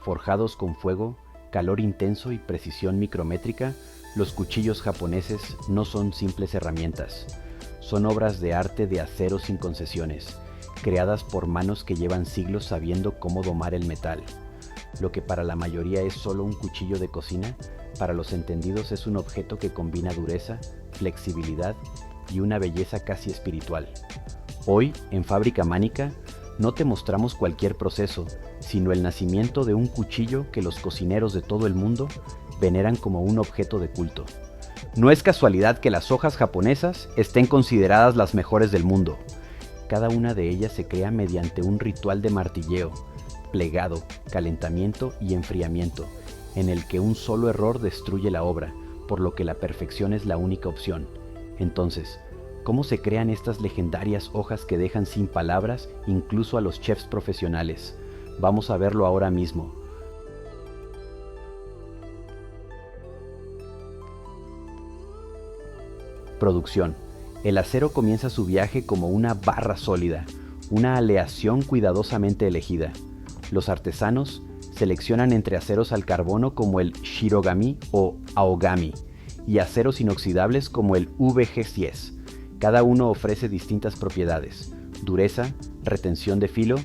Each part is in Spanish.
Forjados con fuego, calor intenso y precisión micrométrica, los cuchillos japoneses no son simples herramientas. Son obras de arte de acero sin concesiones, creadas por manos que llevan siglos sabiendo cómo domar el metal. Lo que para la mayoría es solo un cuchillo de cocina, para los entendidos es un objeto que combina dureza, flexibilidad y una belleza casi espiritual. Hoy, en Fábrica Mánica, no te mostramos cualquier proceso, sino el nacimiento de un cuchillo que los cocineros de todo el mundo veneran como un objeto de culto. No es casualidad que las hojas japonesas estén consideradas las mejores del mundo. Cada una de ellas se crea mediante un ritual de martilleo, plegado, calentamiento y enfriamiento, en el que un solo error destruye la obra, por lo que la perfección es la única opción. Entonces, ¿cómo se crean estas legendarias hojas que dejan sin palabras incluso a los chefs profesionales? Vamos a verlo ahora mismo. Producción. El acero comienza su viaje como una barra sólida, una aleación cuidadosamente elegida. Los artesanos seleccionan entre aceros al carbono como el shirogami o aogami y aceros inoxidables como el VG10. Cada uno ofrece distintas propiedades: dureza, retención de filo,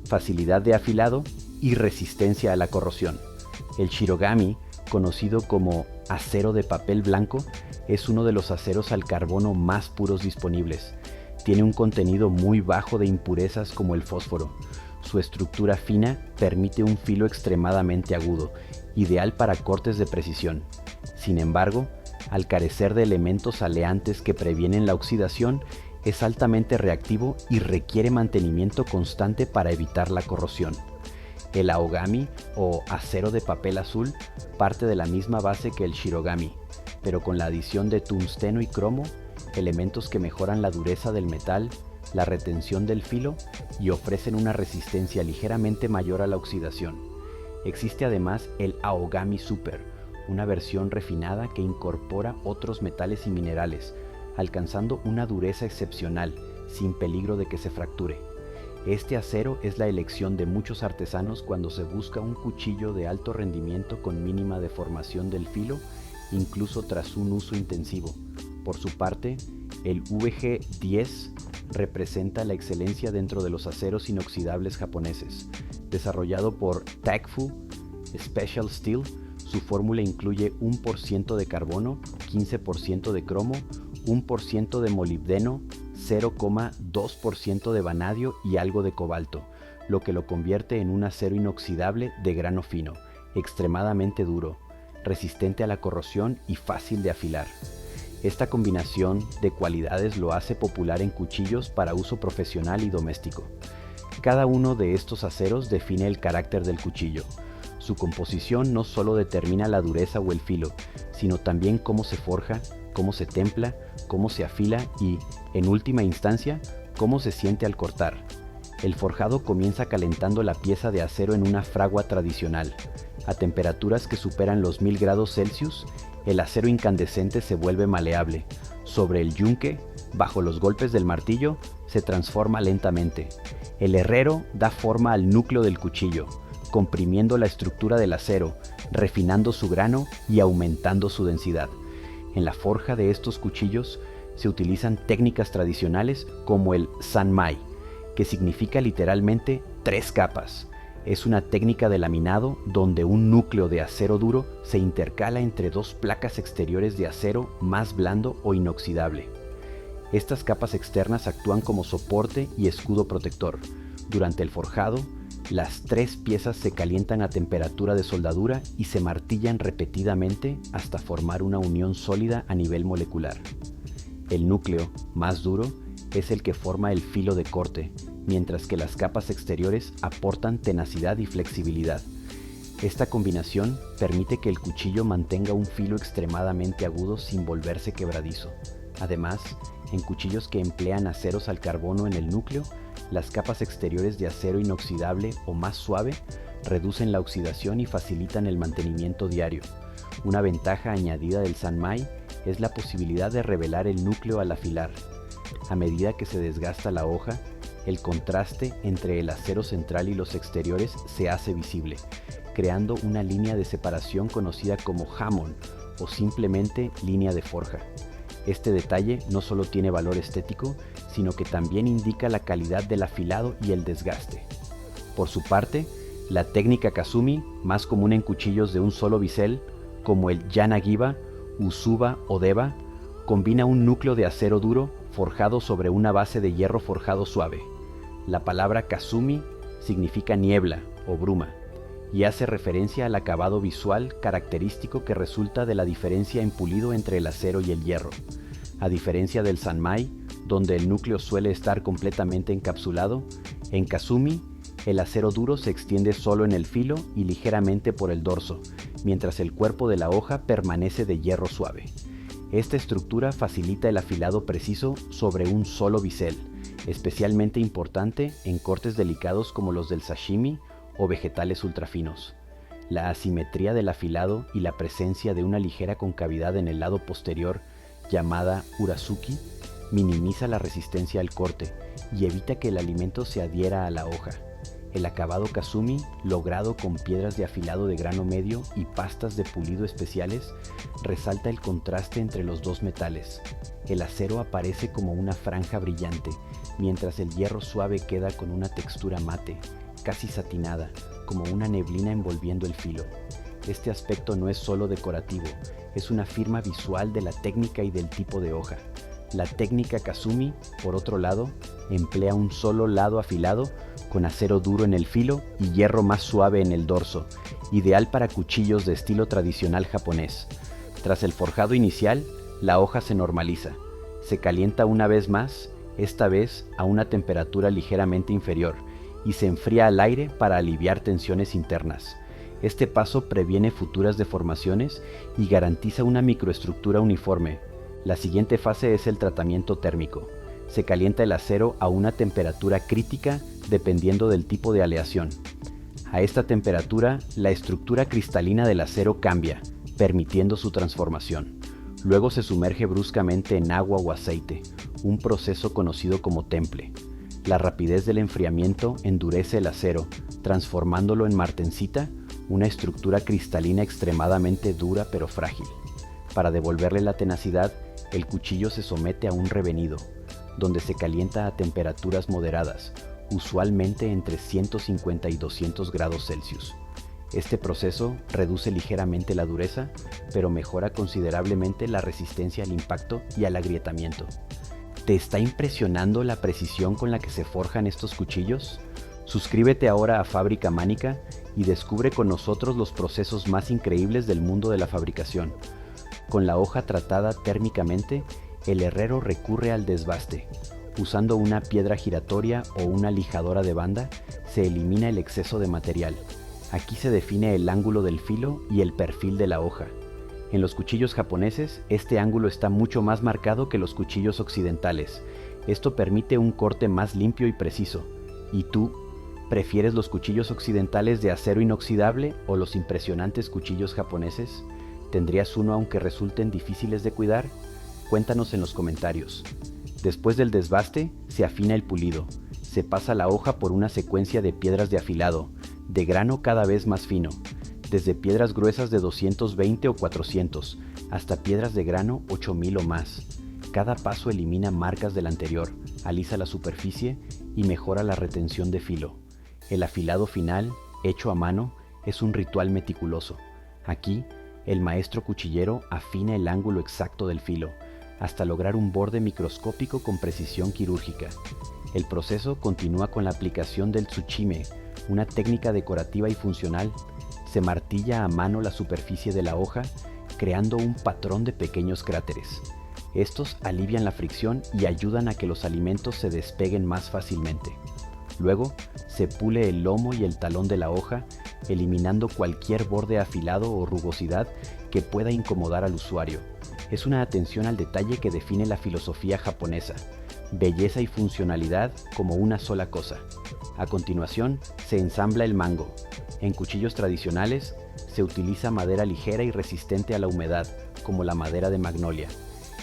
facilidad de afilado y resistencia a la corrosión. El shirogami, conocido como acero de papel blanco, es uno de los aceros al carbono más puros disponibles. Tiene un contenido muy bajo de impurezas como el fósforo. Su estructura fina permite un filo extremadamente agudo, ideal para cortes de precisión. Sin embargo, al carecer de elementos aleantes que previenen la oxidación, es altamente reactivo y requiere mantenimiento constante para evitar la corrosión. El aogami, o acero de papel azul, parte de la misma base que el shirogami, pero con la adición de tungsteno y cromo, elementos que mejoran la dureza del metal, la retención del filo y ofrecen una resistencia ligeramente mayor a la oxidación. Existe además el Aogami Super, una versión refinada que incorpora otros metales y minerales, alcanzando una dureza excepcional, sin peligro de que se fracture. Este acero es la elección de muchos artesanos cuando se busca un cuchillo de alto rendimiento con mínima deformación del filo, incluso tras un uso intensivo. Por su parte, el VG10 representa la excelencia dentro de los aceros inoxidables japoneses. Desarrollado por Takfu Special Steel, su fórmula incluye 1% de carbono, 15% de cromo, 1% de molibdeno, 0,2% de vanadio y algo de cobalto, lo que lo convierte en un acero inoxidable de grano fino, extremadamente duro, resistente a la corrosión y fácil de afilar. Esta combinación de cualidades lo hace popular en cuchillos para uso profesional y doméstico. Cada uno de estos aceros define el carácter del cuchillo. Su composición no solo determina la dureza o el filo, sino también cómo se forja, cómo se templa, cómo se afila y, en última instancia, cómo se siente al cortar. El forjado comienza calentando la pieza de acero en una fragua tradicional. A temperaturas que superan los 1000 grados Celsius, el acero incandescente se vuelve maleable. Sobre el yunque, bajo los golpes del martillo, se transforma lentamente. El herrero da forma al núcleo del cuchillo, comprimiendo la estructura del acero, refinando su grano y aumentando su densidad. En la forja de estos cuchillos se utilizan técnicas tradicionales como el sanmai, que significa literalmente 3 capas. Es una técnica de laminado donde un núcleo de acero duro se intercala entre 2 placas exteriores de acero más blando o inoxidable. Estas capas externas actúan como soporte y escudo protector. Durante el forjado, las 3 piezas se calientan a temperatura de soldadura y se martillan repetidamente hasta formar una unión sólida a nivel molecular. El núcleo, más duro, es el que forma el filo de corte, mientras que las capas exteriores aportan tenacidad y flexibilidad. Esta combinación permite que el cuchillo mantenga un filo extremadamente agudo sin volverse quebradizo. Además, en cuchillos que emplean aceros al carbono en el núcleo, las capas exteriores de acero inoxidable o más suave reducen la oxidación y facilitan el mantenimiento diario. Una ventaja añadida del sanmai es la posibilidad de revelar el núcleo al afilar. A medida que se desgasta la hoja, el contraste entre el acero central y los exteriores se hace visible. creando una línea de separación conocida como Hammond o simplemente línea de forja. Este detalle no solo tiene valor estético, sino que también indica la calidad del afilado y el desgaste. Por su parte, la técnica Kasumi, más común en cuchillos de un solo bisel, como el Yanagiba, Usuba o Deba, combina un núcleo de acero duro forjado sobre una base de hierro forjado suave. La palabra Kasumi significa niebla o bruma y hace referencia al acabado visual característico que resulta de la diferencia en pulido entre el acero y el hierro. A diferencia del Sanmai, donde el núcleo suele estar completamente encapsulado, en Kasumi el acero duro se extiende solo en el filo y ligeramente por el dorso, mientras el cuerpo de la hoja permanece de hierro suave. Esta estructura facilita el afilado preciso sobre un solo bisel, especialmente importante en cortes delicados como los del sashimi o vegetales ultrafinos. La asimetría del afilado y la presencia de una ligera concavidad en el lado posterior, llamada urazuki, minimiza la resistencia al corte y evita que el alimento se adhiera a la hoja. El acabado Kasumi, logrado con piedras de afilado de grano medio y pastas de pulido especiales, resalta el contraste entre los dos metales. El acero aparece como una franja brillante, mientras el hierro suave queda con una textura mate, casi satinada, como una neblina envolviendo el filo. Este aspecto no es solo decorativo, es una firma visual de la técnica y del tipo de hoja. La técnica Kasumi, por otro lado, emplea un solo lado afilado con acero duro en el filo y hierro más suave en el dorso, ideal para cuchillos de estilo tradicional japonés. Tras el forjado inicial, la hoja se normaliza. Se calienta una vez más, esta vez a una temperatura ligeramente inferior, y se enfría al aire para aliviar tensiones internas. Este paso previene futuras deformaciones y garantiza una microestructura uniforme. La siguiente fase es el tratamiento térmico. Se calienta el acero a una temperatura crítica dependiendo del tipo de aleación. A esta temperatura, la estructura cristalina del acero cambia, permitiendo su transformación. Luego se sumerge bruscamente en agua o aceite, un proceso conocido como temple. La rapidez del enfriamiento endurece el acero, transformándolo en martensita, una estructura cristalina extremadamente dura pero frágil. Para devolverle la tenacidad, el cuchillo se somete a un revenido, donde se calienta a temperaturas moderadas, usualmente entre 150 y 200 grados Celsius. Este proceso reduce ligeramente la dureza, pero mejora considerablemente la resistencia al impacto y al agrietamiento. ¿Te está impresionando la precisión con la que se forjan estos cuchillos? Suscríbete ahora a Fábrica Mánica y descubre con nosotros los procesos más increíbles del mundo de la fabricación. Con la hoja tratada térmicamente, el herrero recurre al desbaste. Usando una piedra giratoria o una lijadora de banda, se elimina el exceso de material. Aquí se define el ángulo del filo y el perfil de la hoja. En los cuchillos japoneses, este ángulo está mucho más marcado que los cuchillos occidentales. Esto permite un corte más limpio y preciso. ¿Y tú? ¿Prefieres los cuchillos occidentales de acero inoxidable o los impresionantes cuchillos japoneses? ¿Tendrías uno aunque resulten difíciles de cuidar? Cuéntanos en los comentarios. Después del desbaste, se afina el pulido. Se pasa la hoja por una secuencia de piedras de afilado, de grano cada vez más fino, desde piedras gruesas de 220 o 400, hasta piedras de grano 8000 o más. Cada paso elimina marcas del anterior, alisa la superficie y mejora la retención de filo. El afilado final, hecho a mano, es un ritual meticuloso. Aquí, el maestro cuchillero afina el ángulo exacto del filo, hasta lograr un borde microscópico con precisión quirúrgica. El proceso continúa con la aplicación del tsuchime, una técnica decorativa y funcional. Se martilla a mano la superficie de la hoja, creando un patrón de pequeños cráteres. Estos alivian la fricción y ayudan a que los alimentos se despeguen más fácilmente. Luego, se pule el lomo y el talón de la hoja, eliminando cualquier borde afilado o rugosidad que pueda incomodar al usuario. Es una atención al detalle que define la filosofía japonesa, belleza y funcionalidad como una sola cosa. A continuación, se ensambla el mango. En cuchillos tradicionales, se utiliza madera ligera y resistente a la humedad, como la madera de magnolia.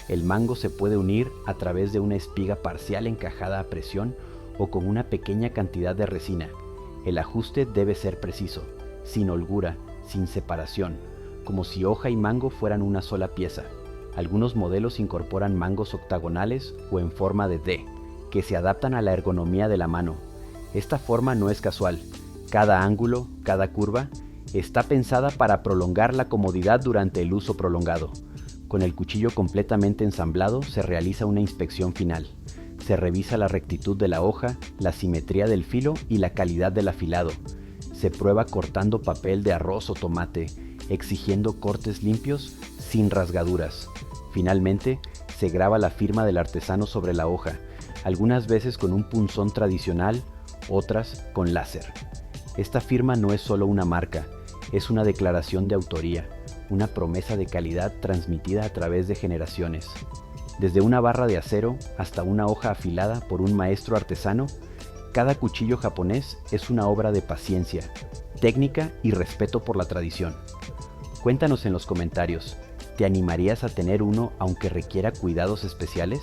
El mango se puede unir a través de una espiga parcial encajada a presión o con una pequeña cantidad de resina. El ajuste debe ser preciso. sin holgura, sin separación, como si hoja y mango fueran una sola pieza. Algunos modelos incorporan mangos octagonales o en forma de D, que se adaptan a la ergonomía de la mano. Esta forma no es casual. Cada ángulo, cada curva, está pensada para prolongar la comodidad durante el uso prolongado. Con el cuchillo completamente ensamblado se realiza una inspección final. Se revisa la rectitud de la hoja, la simetría del filo y la calidad del afilado. Se prueba cortando papel de arroz o tomate, exigiendo cortes limpios sin rasgaduras. Finalmente, se graba la firma del artesano sobre la hoja, algunas veces con un punzón tradicional, otras con láser. Esta firma no es solo una marca, es una declaración de autoría, una promesa de calidad transmitida a través de generaciones. Desde una barra de acero hasta una hoja afilada por un maestro artesano, cada cuchillo japonés es una obra de paciencia, técnica y respeto por la tradición. Cuéntanos en los comentarios, ¿te animarías a tener uno aunque requiera cuidados especiales?